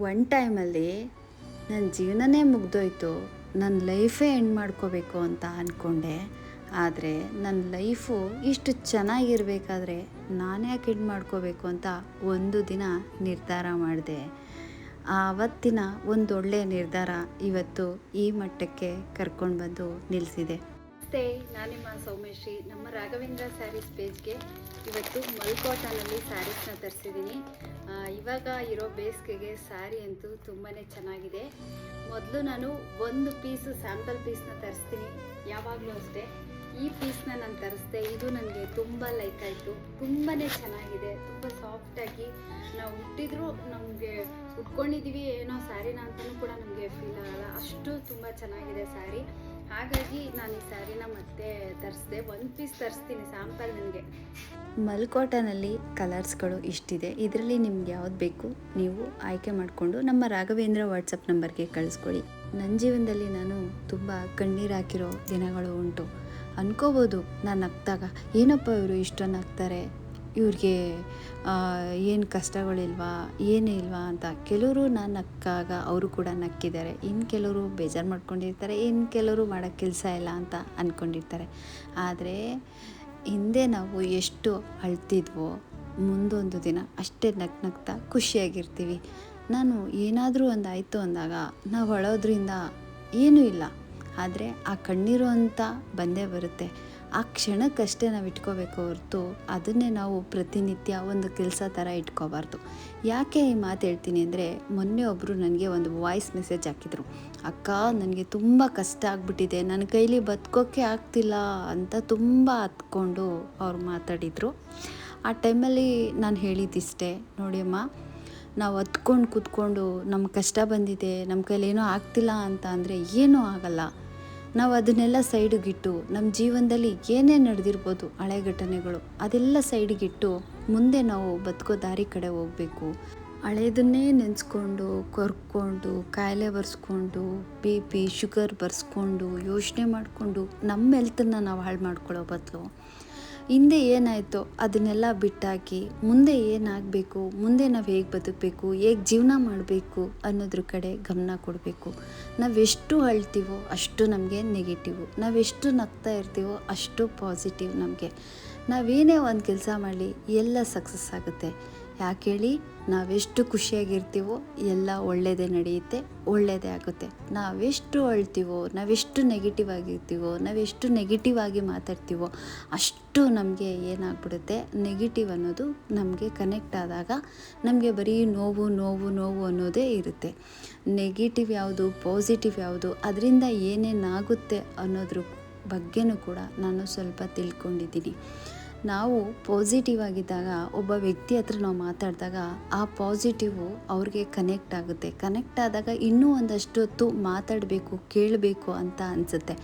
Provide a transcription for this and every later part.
One ಟೈಮಲ್ಲಿ ನನ್ನ ಜೀವನನೇ ಮುಗ್ದೋಯ್ತು, ನನ್ನ ಲೈಫೇ ಎಂಡ್ ಮಾಡ್ಕೋಬೇಕು ಅಂತ ಅಂದ್ಕೊಂಡೆ. ಆದರೆ ನನ್ನ ಲೈಫು ಇಷ್ಟು ಚೆನ್ನಾಗಿರಬೇಕಾದ್ರೆ ನಾನು ಯಾಕೆ ಎಂಡ್ ಮಾಡ್ಕೋಬೇಕು ಅಂತ ಒಂದು ದಿನ ನಿರ್ಧಾರ ಮಾಡಿದೆ. ಆವತ್ತಿನ ಒಂದೊಳ್ಳೆಯ ನಿರ್ಧಾರ ಇವತ್ತು ಈ ಮಟ್ಟಕ್ಕೆ ಕರ್ಕೊಂಡು ಬಂದು ನಿಲ್ಲಿಸಿದೆ. ನಮಸ್ತೆ, ನಾನು ನಿಮ್ಮ ಸೌಮ್ಯಶ್ರೀ. ನಮ್ಮ ರಾಘವೇಂದ್ರ ಸ್ಯಾರೀಸ್ ಪೇಜ್ಗೆ ಇವತ್ತು ಮಲ್ಕೋಟನಲ್ಲಿ ಸ್ಯಾರೀಸ್ನ ತರಿಸಿದ್ದೀನಿ. ಇವಾಗ ಇರೋ ಬೇಸಿಗೆಗೆ ಸ್ಯಾರಿ ಅಂತೂ ತುಂಬಾ ಚೆನ್ನಾಗಿದೆ. ಮೊದಲು ನಾನು ಒಂದು ಪೀಸು ಸ್ಯಾಂಪಲ್ ಪೀಸ್ನ ತರಿಸ್ತೀನಿ, ಯಾವಾಗಲೂ ಅಷ್ಟೇ. ಈ ಪೀಸ್ನ ನಾನು ತರಿಸ್ದೆ, ಇದು ನನಗೆ ತುಂಬ ಲೈಕ್ ಆಯಿತು. ತುಂಬಾ ಚೆನ್ನಾಗಿದೆ, ತುಂಬ ಸಾಫ್ಟಾಗಿ ನಾವು ಹುಟ್ಟಿದ್ರೂ ನಮಗೆ ಉಟ್ಕೊಂಡಿದ್ದೀವಿ ಏನೋ ಸ್ಯಾರಿನ ಅಂತಲೂ ಕೂಡ ನಮಗೆ ಫೀಲ್ ಆಗಲ್ಲ, ಅಷ್ಟು ತುಂಬ ಚೆನ್ನಾಗಿದೆ ಸ್ಯಾರಿ. ಹಾಗಾಗಿ ನಾನು ಈ ಸ್ಯಾರಿನ ಮತ್ತೆ ತರಿಸಿದೆ. ಒಂದು ಪೀಸ್ ತರಿಸ್ತೀನಿ ಸ್ಯಾಂಪಲ್. ನನಗೆ ಮಲ್ಕೋಟನಲ್ಲಿ ಕಲರ್ಸ್ಗಳು ಇಷ್ಟಿದೆ. ಇದರಲ್ಲಿ ನಿಮ್ಗೆ ಯಾವ್ದು ಬೇಕು ನೀವು ಆಯ್ಕೆ ಮಾಡಿಕೊಂಡು ನಮ್ಮ ರಾಘವೇಂದ್ರ ವಾಟ್ಸಪ್ ನಂಬರ್ಗೆ ಕಳಿಸ್ಕೊಳ್ಳಿ. ನನ್ನ ಜೀವನದಲ್ಲಿ ನಾನು ತುಂಬ ಕಣ್ಣೀರು ಹಾಕಿರೋ ದಿನಗಳು ಉಂಟು. ಅನ್ಕೋಬೋದು ನಾನು ನಗ್ದಾಗ ಏನಪ್ಪ ಇವರು ಇಷ್ಟೊಂದು ನಗ್ತಾರೆ, ಇವ್ರಿಗೆ ಏನು ಕಷ್ಟಗಳಿಲ್ವಾ, ಏನೇ ಇಲ್ವಾ ಅಂತ. ಕೆಲವರು ನಾನು ನಕ್ಕಾಗ ಅವರು ಕೂಡ ನಕ್ಕಿದ್ದಾರೆ, ಇನ್ನು ಕೆಲವರು ಬೇಜಾರು ಮಾಡ್ಕೊಂಡಿರ್ತಾರೆ, ಇನ್ನು ಕೆಲವರು ಮಾಡೋಕ್ಕೆ ಕೆಲಸ ಇಲ್ಲ ಅಂತ ಅಂದ್ಕೊಂಡಿರ್ತಾರೆ. ಆದರೆ ಹಿಂದೆ ನಾವು ಎಷ್ಟು ಅಳ್ತಿದ್ವೋ ಮುಂದೊಂದು ದಿನ ಅಷ್ಟೇ ನಗ್ತಾ ಖುಷಿಯಾಗಿರ್ತೀವಿ. ನಾನು ಏನಾದರೂ ಒಂದು ಆಯಿತು ಅಂದಾಗ ನಾವು ಅಳೋದ್ರಿಂದ ಏನೂ ಇಲ್ಲ, ಆದರೆ ಆ ಕಣ್ಣೀರು ಅಂತ ಬಂದೇ ಬರುತ್ತೆ. ಆ ಕ್ಷಣಕ್ಕಷ್ಟೇ ನಾವು ಇಟ್ಕೋಬೇಕು ಹೊರತು ಅದನ್ನೇ ನಾವು ಪ್ರತಿನಿತ್ಯ ಒಂದು ಕೆಲಸ ಥರ ಇಟ್ಕೋಬಾರ್ದು. ಯಾಕೆ ಈ ಮಾತು ಹೇಳ್ತೀನಿ ಅಂದರೆ, ಮೊನ್ನೆ ಒಬ್ಬರು ನನಗೆ ಒಂದು ವಾಯ್ಸ್ ಮೆಸೇಜ್ ಹಾಕಿದರು. ಅಕ್ಕ, ನನಗೆ ತುಂಬ ಕಷ್ಟ ಆಗಿಬಿಟ್ಟಿದೆ, ನನ್ನ ಕೈಲಿ ಬದುಕೋಕ್ಕೆ ಆಗ್ತಿಲ್ಲ ಅಂತ ತುಂಬ ಹತ್ಕೊಂಡು ಅವ್ರು ಮಾತಾಡಿದರು. ಆ ಟೈಮಲ್ಲಿ ನಾನು ಹೇಳಿದ್ದಿಷ್ಟೇ, ನೋಡಿ ಅಮ್ಮ, ನಾವು ಹತ್ಕೊಂಡು ಕೂತ್ಕೊಂಡು ನಮ್ಮ ಕಷ್ಟ ಬಂದಿದೆ, ನಮ್ಮ ಕೈಲೇನೋ ಆಗ್ತಿಲ್ಲ ಅಂತ ಅಂದರೆ ಏನೂ ಆಗಲ್ಲ. ನಾವು ಅದನ್ನೆಲ್ಲ ಸೈಡಿಗಿಟ್ಟು ನಮ್ಮ ಜೀವನದಲ್ಲಿ ಏನೇ ನಡೆದಿರ್ಬೋದು ಹಳೆ ಘಟನೆಗಳು ಅದೆಲ್ಲ ಸೈಡಿಗಿಟ್ಟು ಮುಂದೆ ನಾವು ಬದುಕೋ ದಾರಿ ಕಡೆ ಹೋಗಬೇಕು. ಹಳೆಯದನ್ನೇ ನೆನೆಸ್ಕೊಂಡು ಕೊರ್ಕೊಂಡು ಕಾಯಿಲೆ ಬರ್ಸ್ಕೊಂಡು BP ಶುಗರ್ ಬರ್ಸ್ಕೊಂಡು ಯೋಚನೆ ಮಾಡಿಕೊಂಡು ನಮ್ಮ ಹೆಲ್ತನ್ನು ನಾವು ಹಾಳು ಮಾಡ್ಕೊಳ್ಳೋ ಬದಲು ಹಿಂದೆ ಏನಾಯಿತೋ ಅದನ್ನೆಲ್ಲ ಬಿಟ್ಟಾಕಿ ಮುಂದೆ ಏನಾಗಬೇಕು, ಮುಂದೆ ನಾವು ಹೇಗೆ ಬದುಕಬೇಕು, ಹೇಗೆ ಜೀವನ ಮಾಡಬೇಕು ಅನ್ನೋದ್ರ ಕಡೆ ಗಮನ ಕೊಡಬೇಕು. ನಾವೆಷ್ಟು ಅಳ್ತೀವೋ ಅಷ್ಟು ನಮಗೆ ನೆಗೆಟಿವು, ನಾವೆಷ್ಟು ನಗ್ತಾ ಇರ್ತೀವೋ ಅಷ್ಟು ಪಾಸಿಟಿವ್. ನಮಗೆ ನಾವೇನೇ ಒಂದು ಕೆಲಸ ಮಾಡಲಿ ಎಲ್ಲ ಸಕ್ಸಸ್ ಆಗುತ್ತೆ. ಯಾಕೆ ಹೇಳಿ, ನಾವೆಷ್ಟು ಖುಷಿಯಾಗಿರ್ತೀವೋ ಎಲ್ಲ ಒಳ್ಳೆಯದೇ ನಡೆಯುತ್ತೆ, ಒಳ್ಳೆಯದೇ ಆಗುತ್ತೆ. ನಾವೆಷ್ಟು ಅಳ್ತೀವೋ, ನಾವೆಷ್ಟು ನೆಗೆಟಿವ್ ಆಗಿರ್ತೀವೋ, ನಾವೆಷ್ಟು ನೆಗೆಟಿವ್ ಆಗಿ ಮಾತಾಡ್ತೀವೋ ಅಷ್ಟು ನಮಗೆ ಏನಾಗ್ಬಿಡುತ್ತೆ, ನೆಗೆಟಿವ್ ಅನ್ನೋದು ನಮಗೆ ಕನೆಕ್ಟ್ ಆದಾಗ ನಮಗೆ ಬರೀ ನೋವು ನೋವು ನೋವು ಅನ್ನೋದೇ ಇರುತ್ತೆ. ನೆಗೆಟಿವ್ ಯಾವುದು ಪಾಸಿಟಿವ್ ಯಾವುದು ಅದರಿಂದ ಏನೇನಾಗುತ್ತೆ ಅನ್ನೋದ್ರ ಬಗ್ಗೆನೂ ಕೂಡ ನಾನು ಸ್ವಲ್ಪ ತಿಳ್ಕೊಂಡಿದ್ದೀನಿ. ನಾವು ಪಾಸಿಟಿವ್ ಆಗಿದ್ದಾಗ ಒಬ್ಬ ವ್ಯಕ್ತಿ ಹತ್ರ ನಾವು ಮಾತಾಡಿದಾಗ ಆ ಪಾಸಿಟಿವು ಅವ್ರಿಗೆ ಕನೆಕ್ಟ್ ಆಗುತ್ತೆ. ಕನೆಕ್ಟ್ ಆದಾಗ ಇನ್ನೂ ಒಂದಷ್ಟು ಹೊತ್ತು ಮಾತಾಡಬೇಕು, ಕೇಳಬೇಕು ಅಂತ ಅನಿಸುತ್ತೆ.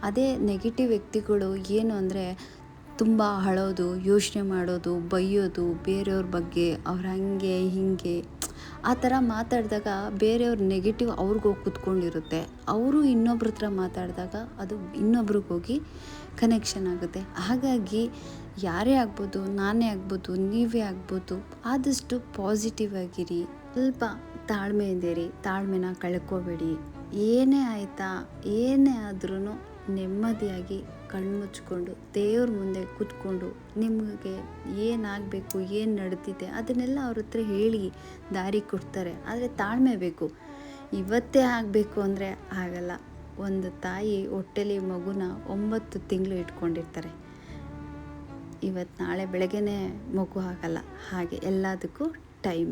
ಅದೇ ನೆಗೆಟಿವ್ ವ್ಯಕ್ತಿಗಳು ಏನು ಅಂದರೆ ತುಂಬ ಅಳೋದು, ಯೋಚನೆ ಮಾಡೋದು, ಬೈಯೋದು, ಬೇರೆಯವ್ರ ಬಗ್ಗೆ ಅವ್ರು ಹಾಗೆ ಹೀಗೆ ಆ ಥರ ಮಾತಾಡಿದಾಗ ಬೇರೆಯವ್ರ ನೆಗೆಟಿವ್ ಅವ್ರಿಗೋಗಿ ಕೂತ್ಕೊಂಡಿರುತ್ತೆ. ಅವರು ಇನ್ನೊಬ್ರ ಹತ್ರ ಮಾತಾಡಿದಾಗ ಅದು ಇನ್ನೊಬ್ರಿಗೆ ಹೋಗಿ ಕನೆಕ್ಷನ್ ಆಗುತ್ತೆ. ಹಾಗಾಗಿ ಯಾರೇ ಆಗ್ಬೋದು, ನಾನೇ ಆಗ್ಬೋದು, ನೀವೇ ಆಗ್ಬೋದು, ಆದಷ್ಟು ಪಾಸಿಟಿವ್ ಆಗಿರಿ, ಸ್ವಲ್ಪ ತಾಳ್ಮೆಯಿಂದಿರಿ, ತಾಳ್ಮೆನ ಕಳ್ಕೋಬೇಡಿ. ಏನೇ ಆಯಿತಾ ಏನೇ ಆದ್ರೂ ನೆಮ್ಮದಿಯಾಗಿ ಕಣ್ಮುಚ್ಕೊಂಡು ದೇವ್ರ ಮುಂದೆ ಕೂತ್ಕೊಂಡು ನಿಮಗೆ ಏನಾಗಬೇಕು, ಏನು ನಡೆದಿದೆ ಅದನ್ನೆಲ್ಲ ಅವ್ರ ಹತ್ರ ಹೇಳಿ ದಾರಿ ಕೊಡ್ತಾರೆ. ಆದರೆ ತಾಳ್ಮೆ ಬೇಕು. ಇವತ್ತೇ ಆಗಬೇಕು ಅಂದರೆ ಆಗಲ್ಲ. ಒಂದು ತಾಯಿ ಹೊಟ್ಟೆಲಿ ಮಗುನ 9 ತಿಂಗಳು ಇಟ್ಕೊಂಡಿರ್ತಾರೆ. ಇವತ್ತು ನಾಳೆ ಬೆಳಗ್ಗೆನೇ ಮಗು ಆಗಲ್ಲ. ಹಾಗೆ ಎಲ್ಲದಕ್ಕೂ ಟೈಮ್.